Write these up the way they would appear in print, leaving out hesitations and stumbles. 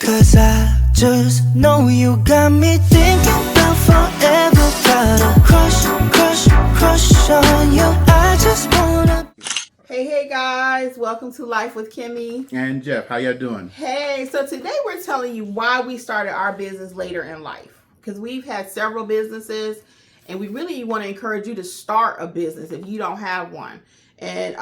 'Cause I just know you got me thinking about forever. Got a crush, crush, crush on you. I just wanna. Hey guys, welcome to Life with Kimmi and Jeff. How y'all doing? Hey, so today we're telling you why we started our business later in life, because we've had several businesses and we really want to encourage you to start a business if you don't have one, and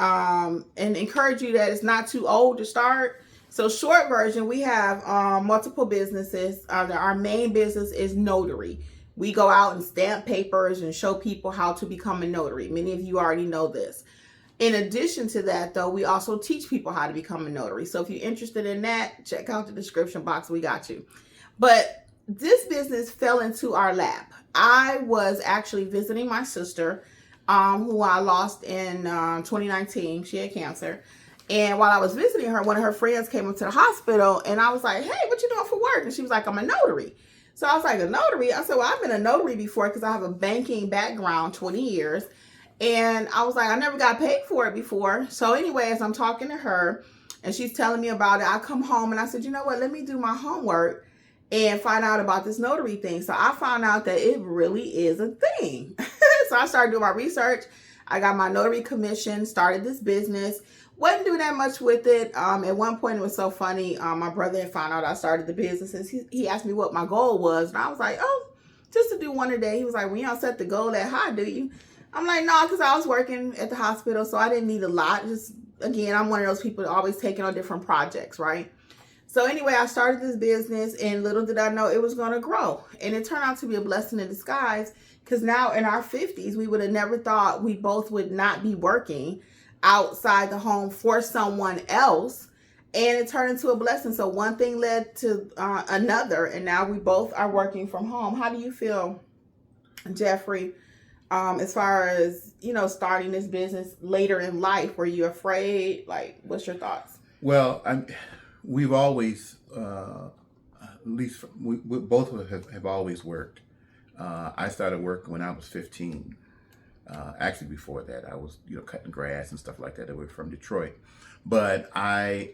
encourage you that it's not too old to start. So short version, we have multiple businesses. Our main business is notary. We go out and stamp papers and show people how to become a notary. Many of you already know this. In addition to that, though, we also teach people how to become a notary. So if you're interested in that, check out the description box. We got you. But this business fell into our lap. I was actually visiting my sister, who I lost in 2019. She had cancer. And while I was visiting her, one of her friends came up to the hospital, and I was like, hey, what you doing for work? And she was like, I'm a notary. So I was like, a notary? I said, well, I've been a notary before because I have a banking background, 20 years. And I was like, I never got paid for it before. So anyway, as I'm talking to her and she's telling me about it, I come home and I said, you know what, let me do my homework and find out about this notary thing. So I found out that it really is a thing. So I started doing my research. I got my notary commission, started this business. Wasn't doing that much with it. At one point, it was so funny. My brother had found out I started the business, and he asked me what my goal was. And I was like, oh, just to do one a day. He was like, well, you don't set the goal that high, do you? I'm like, no, because I was working at the hospital, so I didn't need a lot. Just, again, I'm one of those people always taking on different projects, right? So anyway, I started this business, and little did I know it was going to grow. And it turned out to be a blessing in disguise, because now in our 50s, we would have never thought we both would not be working outside the home for someone else. And it turned into a blessing. So one thing led to another, and now we both are working from home. How do you feel, Jeffrey? As far as, starting this business later in life, were you afraid? Like, what's your thoughts? Well, we've always, at least we both of us have always worked. I started work when I was 15. Actually, before that, I was, cutting grass and stuff like that. I was from Detroit. But I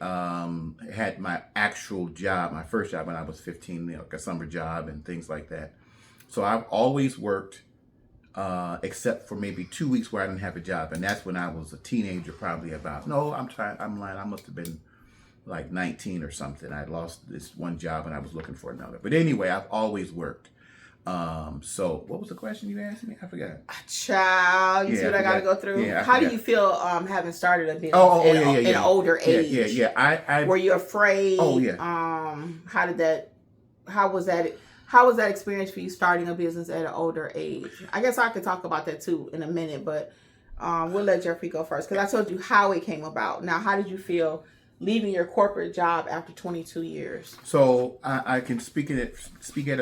had my actual job, my first job when I was 15, a summer job and things like that. So I've always worked. Except for maybe 2 weeks where I didn't have a job. And that's when I was a teenager, probably I'm lying. I must have been like 19 or something. I lost this one job and I was looking for another. But anyway, I've always worked. So what was the question you asked me? I forgot. Child, you see what I got to go through? Yeah, how do you feel having started a business in an older age? Yeah. I Were you afraid? Oh, yeah. How was that experience for you starting a business at an older age? I guess I could talk about that too in a minute, but we'll let Jeffrey go first because I told you how it came about. Now, how did you feel leaving your corporate job after 22 years? So I can speak at it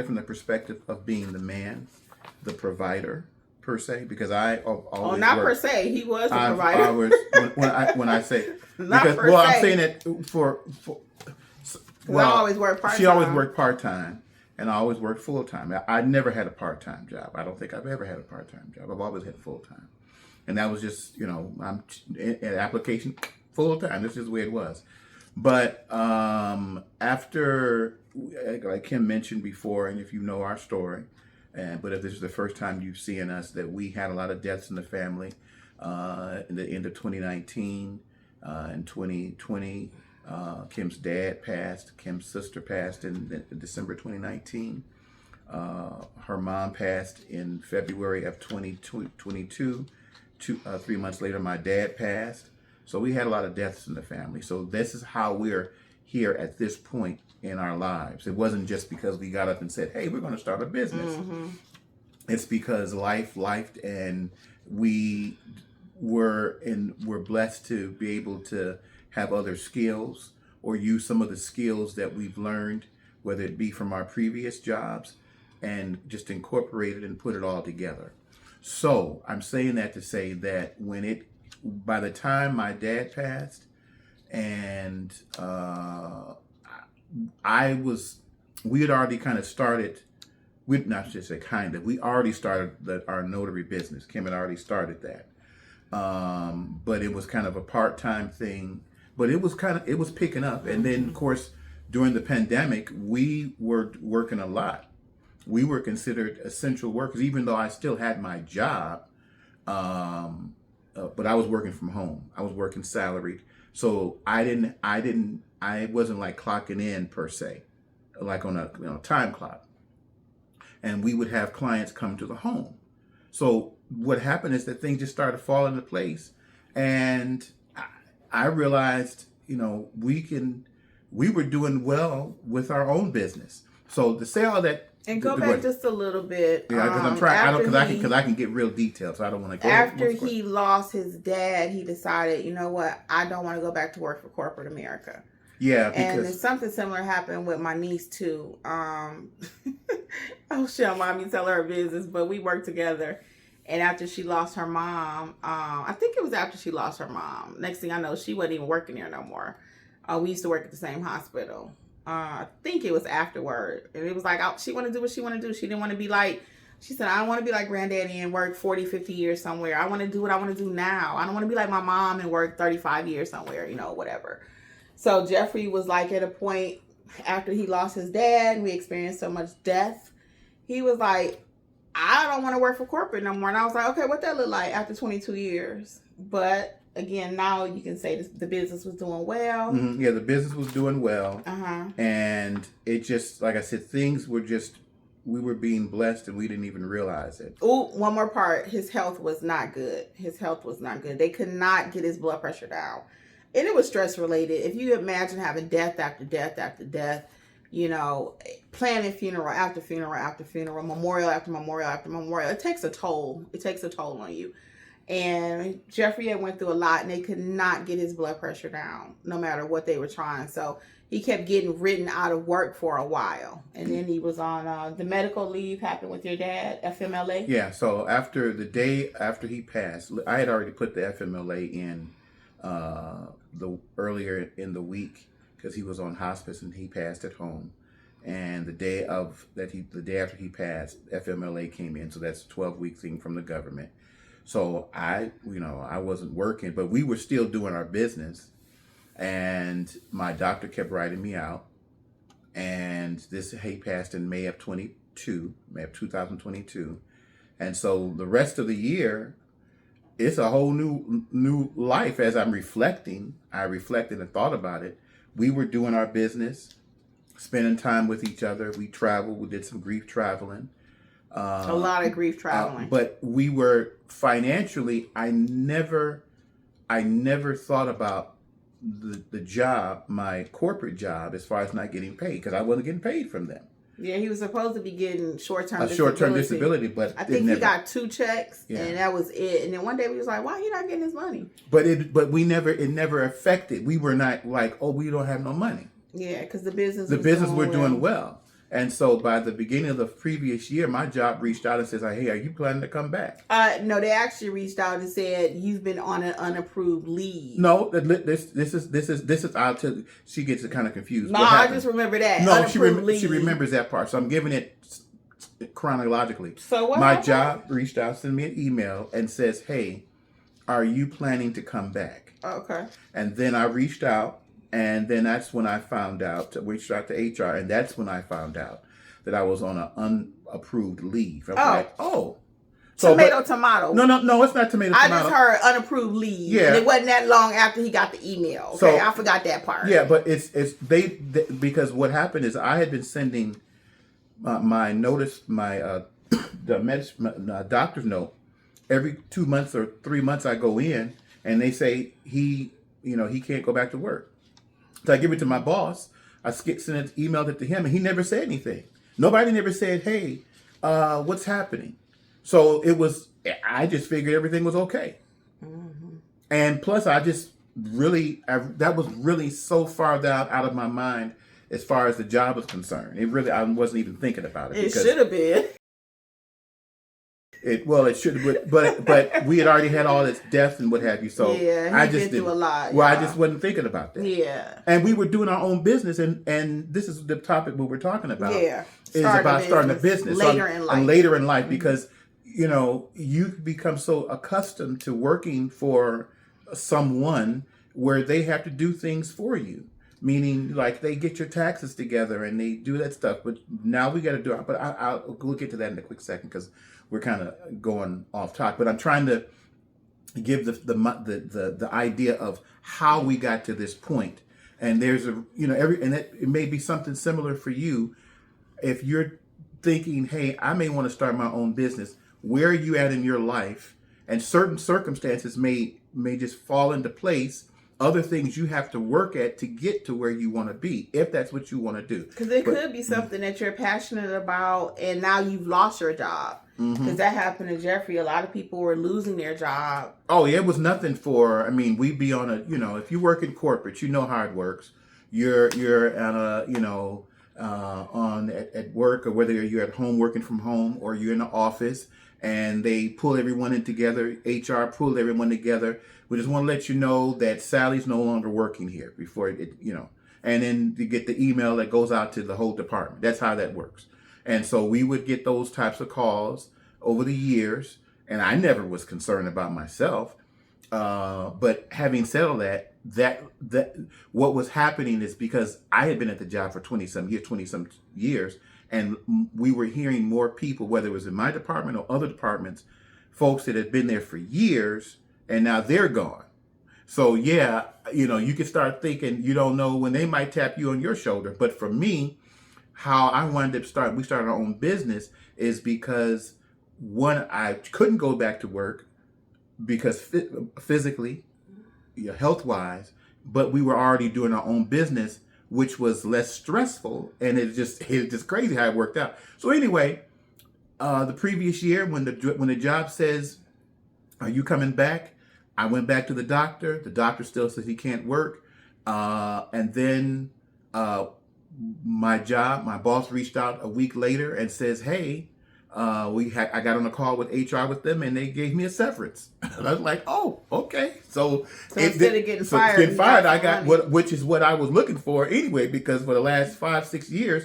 from the perspective of being the man, the provider per se, because I always not worked. Per se, he was the provider. I was when I say not because per se. I'm saying it for I always worked part-time. She always worked part-time. And I always worked full-time. I never had a part-time job. I don't think I've ever had a part-time job. I've always had full-time. And that was just, I'm an application full-time. That's just the way it was. But after, like Kim mentioned before, and if you know our story, but if this is the first time you've seen us, that we had a lot of deaths in the family in the end of 2019 and 2020. Kim's dad passed. Kim's sister passed in December 2019. Her mom passed in February of 2022. 3 months later, my dad passed. So we had a lot of deaths in the family. So this is how we're here at this point in our lives. It wasn't just because we got up and said, hey, we're going to start a business. Mm-hmm. It's because life, and we were blessed to be able to have other skills or use some of the skills that we've learned, whether it be from our previous jobs, and just incorporate it and put it all together. So I'm saying that to say that by the time my dad passed, and we had already kind of started, we already started our notary business. Kim had already started that. But it was kind of a part-time thing. But it was picking up. And then, of course, during the pandemic, we were working a lot. We were considered essential workers, even though I still had my job. But I was working from home. I was working salaried. So I wasn't like clocking in per se, like on a time clock. And we would have clients come to the home. So what happened is that things just started falling into place. And I realized, we were doing well with our own business. So to say all that, and go back just a little bit. Yeah, because I'm trying. Because I can get real detailed, so I don't want to. After he lost his dad, he decided, you know what, I don't want to go back to work for corporate America. Yeah, and something similar happened with my niece too. Oh shit, I'm mommy tell her business, but we worked together. And after she lost her mom, I think it was after she lost her mom. Next thing I know, she wasn't even working there no more. We used to work at the same hospital. I think it was afterward. And it was like, she want to do what she want to do. She didn't want to be like, she said, I don't want to be like granddaddy and work 40, 50 years somewhere. I want to do what I want to do now. I don't want to be like my mom and work 35 years somewhere, whatever. So Jeffrey was like at a point after he lost his dad and we experienced so much death. He was like, I don't want to work for corporate no more. And I was like, okay, what that look like after 22 years? But again, now you can say the business was doing well. Mm-hmm. Yeah, the business was doing well. Uh-huh. And it just, like I said, things were just, we were being blessed and we didn't even realize it. Oh, one more part. His health was not good. They could not get his blood pressure down. And it was stress related. If you imagine having death after death after death, planning funeral after funeral after funeral, memorial after memorial after memorial, it takes a toll. It takes a toll on you. And Jeffrey had went through a lot and they could not get his blood pressure down no matter what they were trying. So he kept getting written out of work for a while. And then he was on the medical leave happened with your dad, FMLA. Yeah. So after the day after he passed, I had already put the FMLA in the earlier in the week because he was on hospice and he passed at home. And the day after he passed, FMLA came in. So that's a 12-week thing from the government. So I wasn't working, but we were still doing our business. And my doctor kept writing me out. And he passed in May of 2022. And so the rest of the year, it's a whole new life. As I'm reflecting, I reflected and thought about it. We were doing our business, spending time with each other. We traveled. We did some grief traveling. A lot of grief traveling. But we were financially, I never thought about the job, my corporate job, as far as not getting paid, because I wasn't getting paid from them. Yeah, he was supposed to be getting short-term disability, but I think he got 2 checks, and that was it. And then one day we was like, why he not getting his money? But it never affected. We were not like, oh, we don't have no money. Yeah, because the business were doing well. And so by the beginning of the previous year, my job reached out and says, hey, are you planning to come back? No, they actually reached out and said, you've been on an unapproved leave. No, this is I'll tell you, she gets kind of confused. No, I just remember that. No, she remembers that part. So I'm giving it chronologically. So what My happened? job reached out, sent me an email and says, hey, are you planning to come back? Okay. And then I reached out. And then that's when I found out, reached out to HR, and that's when I found out that I was on an unapproved leave. I was like, oh. So, tomato. No, it's not tomato. I just heard unapproved leave. Yeah. And it wasn't that long after he got the email. Okay, so, I forgot that part. Yeah, but it's because what happened is I had been sending my notice, my doctor's note, every 2 months or 3 months I go in, and they say he can't go back to work. So I give it to my boss. I emailed it to him, and he never said anything. Nobody never said, hey, what's happening? So I just figured everything was okay. Mm-hmm. And plus, that was really so far down out of my mind as far as the job was concerned. I wasn't even thinking about it. It should have been. It should have, but we had already had all this death and what have you. So yeah, I just been through a lot. Well, I just wasn't thinking about that. Yeah, and we were doing our own business, and this is the topic we were talking about. Yeah, is about starting a business later in life. Because you become so accustomed to working for someone where they have to do things for you. meaning like they get your taxes together and they do that stuff. But now we got to do it. But we'll get to that in a quick second because we're kind of going off topic. But I'm trying to give the idea of how we got to this point. And there's it may be something similar for you. If you're thinking, hey, I may want to start my own business, where are you at in your life? And certain circumstances may just fall into place. Other things you have to work at to get to where you want to be, if that's what you want to do. Because it could be something that you're passionate about, and now you've lost your job. Because that happened to Jeffrey. A lot of people were losing their job. Oh, yeah, it was nothing for. I mean, we'd be on if you work in corporate, you know how it works. You're on at work, or whether you're at home working from home or you're in the office, and they pull everyone in together. HR pulled everyone together. We just want to let you know that Sally's no longer working here before and then you get the email that goes out to the whole department. That's how that works. And so we would get those types of calls over the years, and I never was concerned about myself. But having said all that what was happening is because I had been at the job for 20 some years, and we were hearing more people, whether it was in my department or other departments, folks that had been there for years, and now they're gone. So yeah, you can start thinking, you don't know when they might tap you on your shoulder. But for me, how I wound up we started our own business is because one, I couldn't go back to work because physically, health wise, but we were already doing our own business, which was less stressful, and it's just crazy how it worked out. So anyway, the previous year when the job says, "Are you coming back?" I went back to the doctor. The doctor still says he can't work, and then my boss reached out a week later and says, "Hey, I got on a call with HR with them, and they gave me a severance." And I was like, "Oh, okay." So instead of getting fired, I got which is what I was looking for anyway, because for the last 5-6 years,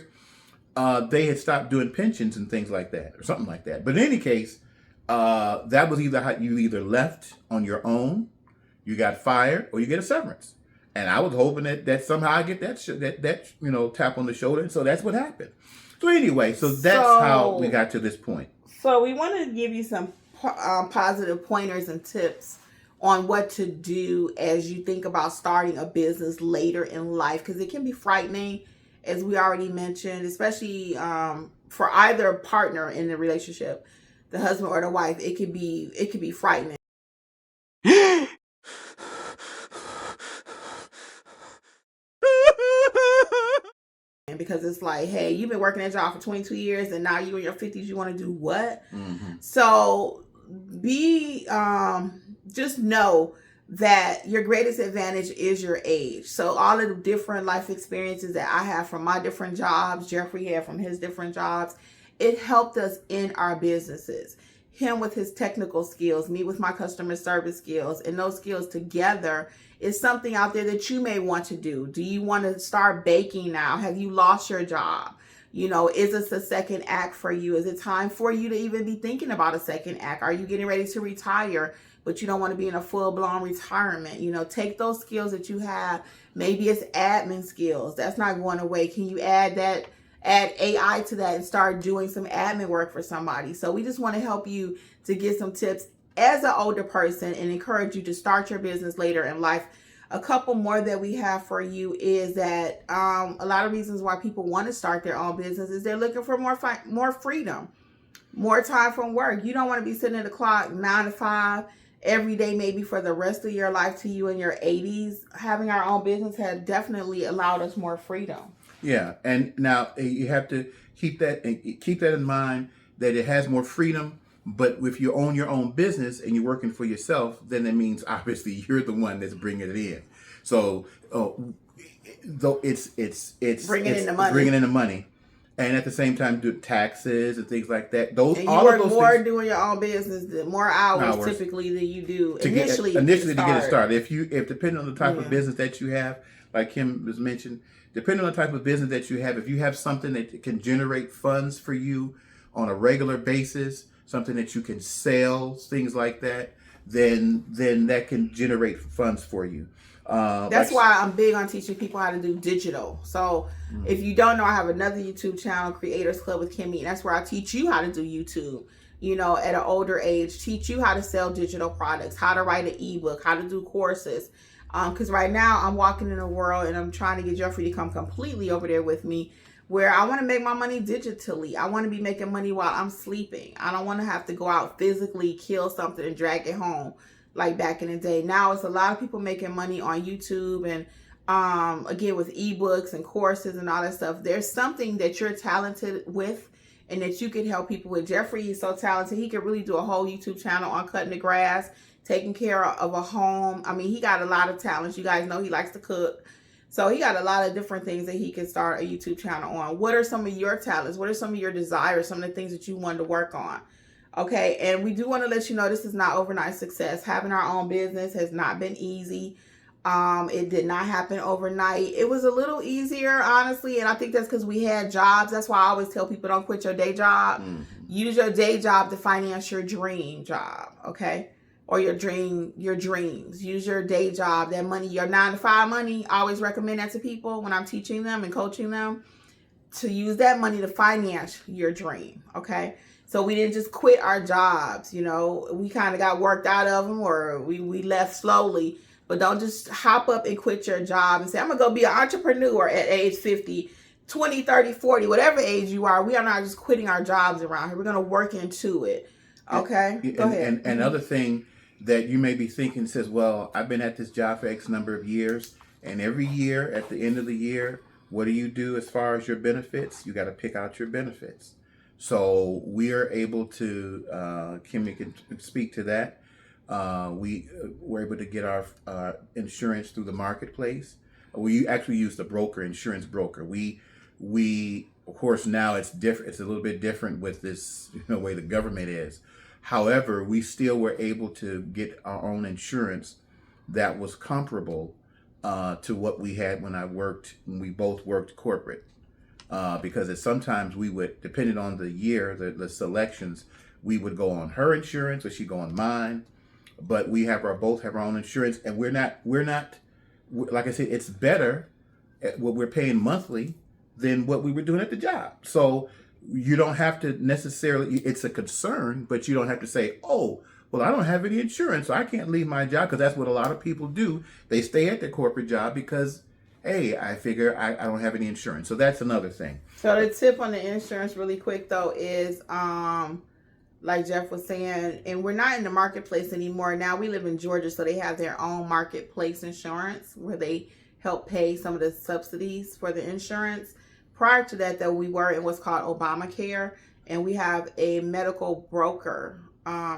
they had stopped doing pensions and things like that, or something like that. But in any case, that was either how you either left on your own, you got fired, or you get a severance. And I was hoping that somehow I get that tap on the shoulder. And so that's what happened. So anyway, so that's how we got to this point. So we want to give you some positive pointers and tips on what to do as you think about starting a business later in life, because it can be frightening, as we already mentioned, especially for either partner in the relationship, the husband or the wife. It could be frightening. Because it's like, hey, you've been working that job for 22 years and now you're in your 50s, you want to do what? So just know that your greatest advantage is your age. So all of the different life experiences that I have from my different jobs, Jeffrey had from his different jobs, it helped us in our businesses. Him with his technical skills, me with my customer service skills, and those skills together is something out there that you may want to do. Do you want to start baking now? Have you lost your job? Is this a second act for you? Is it time for you to even be thinking about a second act? Are you getting ready to retire, but you don't want to be in a full-blown retirement? Take those skills that you have. Maybe it's admin skills. That's not going away. Can you add AI to that and start doing some admin work for somebody? So we just want to help you to get some tips as an older person and encourage you to start your business later in life. A couple more that we have for you is that a lot of reasons why people want to start their own business is they're looking for more freedom, more time from work. You don't want to be sitting at the clock 9 to 5 every day, maybe for the rest of your life to you in your 80s. Having our own business has definitely allowed us more freedom. Yeah, and now you have to keep that in mind, that it has more freedom. But if you own your own business and you're working for yourself, then that means obviously you're the one that's bringing it in. So though it's bringing in the money, and at the same time do taxes and things like that. And you work more doing your own business, more hours typically than you do initially to get it started. If depending on the type of business that you have, like Kim was mentioned, depending on the type of business that you have, if you have something that can generate funds for you on a regular basis, something that you can sell, things like that, then that can generate funds for you. That's why I'm big on teaching people how to do digital. So if you don't know, I have another YouTube channel, Creators Club with Kimmi. And that's where I teach you how to do YouTube, at an older age, teach you how to sell digital products, how to write an ebook, how to do courses. Because right now I'm walking in a world and I'm trying to get Jeffrey to come completely over there with me, where I want to make my money digitally. I want to be making money while I'm sleeping. I don't want to have to go out physically, kill something and drag it home like back in the day. Now it's a lot of people making money on YouTube and again with ebooks and courses and all that stuff. There's something that you're talented with and that you can help people with. Jeffrey is so talented. He could really do a whole YouTube channel on cutting the grass, taking care of a home. I mean, he got a lot of talents. You guys know he likes to cook. So he got a lot of different things that he can start a YouTube channel on. What are some of your talents? What are some of your desires? Some of the things that you wanted to work on? Okay, and we do want to let you know this is not overnight success. Having our own business has not been easy. It did not happen overnight. It was a little easier, honestly, and I think that's because we had jobs. That's why I always tell people don't quit your day job. Use your day job to finance your dream job, okay? Or your dreams. Use your day job, that money, your 9-to-5 money. I always recommend that to people when I'm teaching them and coaching them, to use that money to finance your dream, okay? So we didn't just quit our jobs, we kind of got worked out of them, or we left slowly. But don't just hop up and quit your job and say, I'm going to go be an entrepreneur at age 50, 20, 30, 40, whatever age you are. We are not just quitting our jobs around here. We're going to work into it. Okay? Go ahead. And another thing that you may be thinking says, well, I've been at this job for X number of years, and every year at the end of the year, what do you do as far as your benefits? You got to pick out your benefits. So we are able to, Kimmi can speak to that. We were able to get our insurance through the marketplace. We actually used a broker, insurance broker. We of course now it's different. It's a little bit different with this way the government is. However, we still were able to get our own insurance that was comparable to what we had when we both worked corporate. Because sometimes we would, depending on the year, the selections, we would go on her insurance or she'd go on mine. But we both have our own insurance, and we're not, like I said, it's better at what we're paying monthly than what we were doing at the job. So you don't have to necessarily, it's a concern, but you don't have to say, oh, well, I don't have any insurance, so I can't leave my job, because that's what a lot of people do. They stay at their corporate job because, hey, I figure I don't have any insurance. So that's another thing. So the tip on the insurance really quick, though, is like Jeff was saying, and we're not in the marketplace anymore. Now we live in Georgia, so they have their own marketplace insurance where they help pay some of the subsidies for the insurance. Prior to that, though, we were in what's called Obamacare, and we have a medical broker,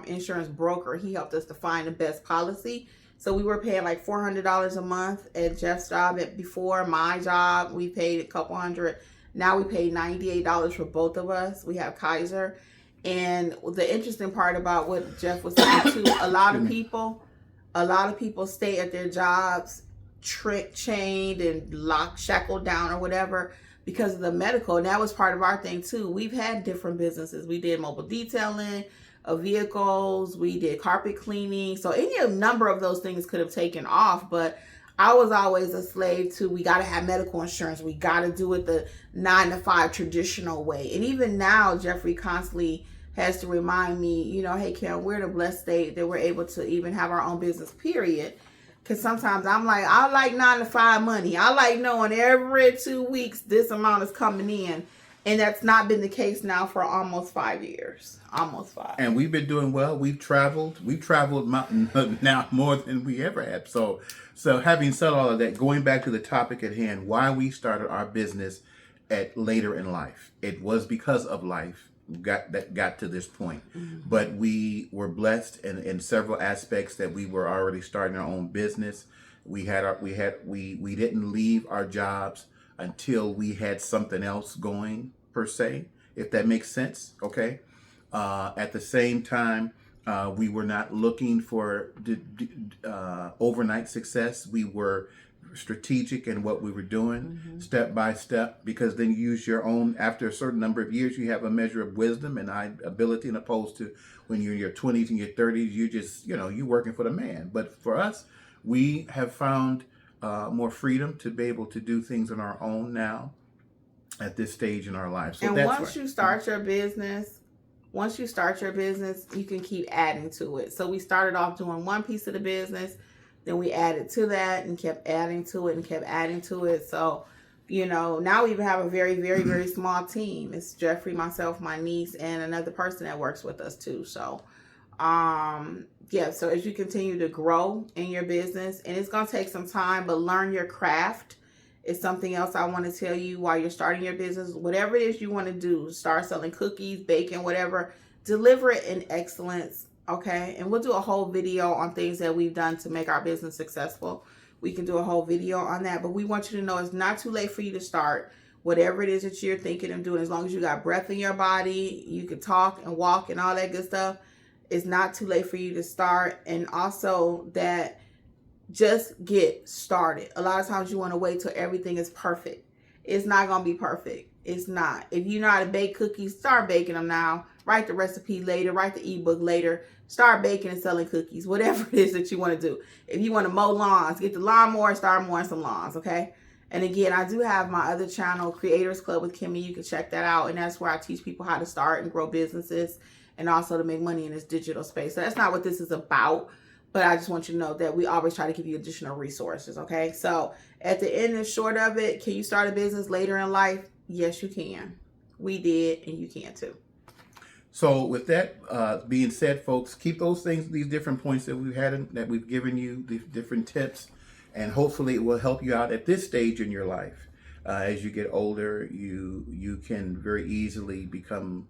insurance broker. He helped us to find the best policy. So we were paying like $400 a month at Jeff's job. Before my job, we paid a couple hundred. Now we pay $98 for both of us. We have Kaiser. And the interesting part about what Jeff was saying too, a lot of people stay at their jobs chained and shackled down or whatever because of the medical. And that was part of our thing too. We've had different businesses. We did mobile detailing of vehicles. We did carpet cleaning. So any number of those things could have taken off, but I was always a slave to, we got to have medical insurance. We got to do it the 9-to-5 traditional way. And even now, Jeffrey constantly has to remind me, hey, Kim, we're in a blessed state that we're able to even have our own business, period. Because sometimes I'm like, I like 9-to-5 money. I like knowing every 2 weeks this amount is coming in. And that's not been the case now for almost 5 years. Almost 5. And we've been doing well. We've traveled now more than we ever have. So having said all of that, going back to the topic at hand, why we started our business at later in life. It was because of life got to this point. Mm-hmm. But we were blessed in several aspects that we were already starting our own business. We didn't leave our jobs until we had something else going, per se, if that makes sense. Okay. At the same time, we were not looking for overnight success. We were strategic in what we were doing, mm-hmm. step by step, because then you use your own, after a certain number of years, you have a measure of wisdom and ability, and opposed to when you're in your 20s and your 30s, you just, you're working for the man. But for us, we have found more freedom to be able to do things on our own now at this stage in our life. So and that's once you start your business, you can keep adding to it. So we started off doing one piece of the business, then we added to that and kept adding to it and kept adding to it. So, you know, now we even have a very, very, very small team. It's Jeffrey, myself, my niece, and another person that works with us too. So, yeah, so as you continue to grow in your business, and it's going to take some time, but learn your craft is something else I want to tell you while you're starting your business. Whatever it is you want to do, start selling cookies, baking, whatever, deliver it in excellence, okay? And we'll do a whole video on things that we've done to make our business successful. We can do a whole video on that, but we want you to know it's not too late for you to start whatever it is that you're thinking of doing. As long as you got breath in your body, you can talk and walk and all that good stuff. It's not too late for you to start. And also that just get started. A lot of times you want to wait till everything is perfect. It's not going to be perfect. It's not. If you know how to bake cookies, start baking them now. Write the recipe later. Write the ebook later. Start baking and selling cookies. Whatever it is that you want to do. If you want to mow lawns, get the lawnmower and start mowing some lawns, okay? And again, I do have my other channel, Creators Club with Kimmi. You can check that out. And that's where I teach people how to start and grow businesses and also to make money in this digital space. So that's not what this is about. But I just want you to know that we always try to give you additional resources, okay? So at the end and short of it, can you start a business later in life? Yes, you can. We did, and you can too. So with that being said, folks, keep those things, these different points that we've had, that we've given you, these different tips, and hopefully it will help you out at this stage in your life. As you get older, you can very easily become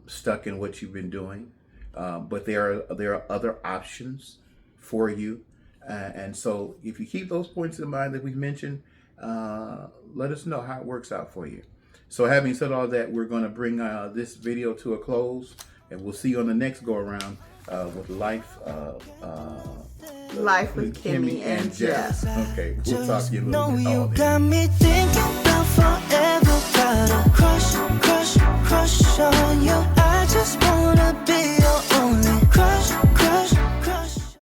stuck in what you've been doing. But there are other options for you. And so if you keep those points in mind that we've mentioned, let us know how it works out for you. So having said all that, we're going to bring this video to a close, and we'll see you on the next go around with Life with Kimmi and Jeff. Okay, we'll talk to you a little know bit. you got me thinking about forever, gotta crush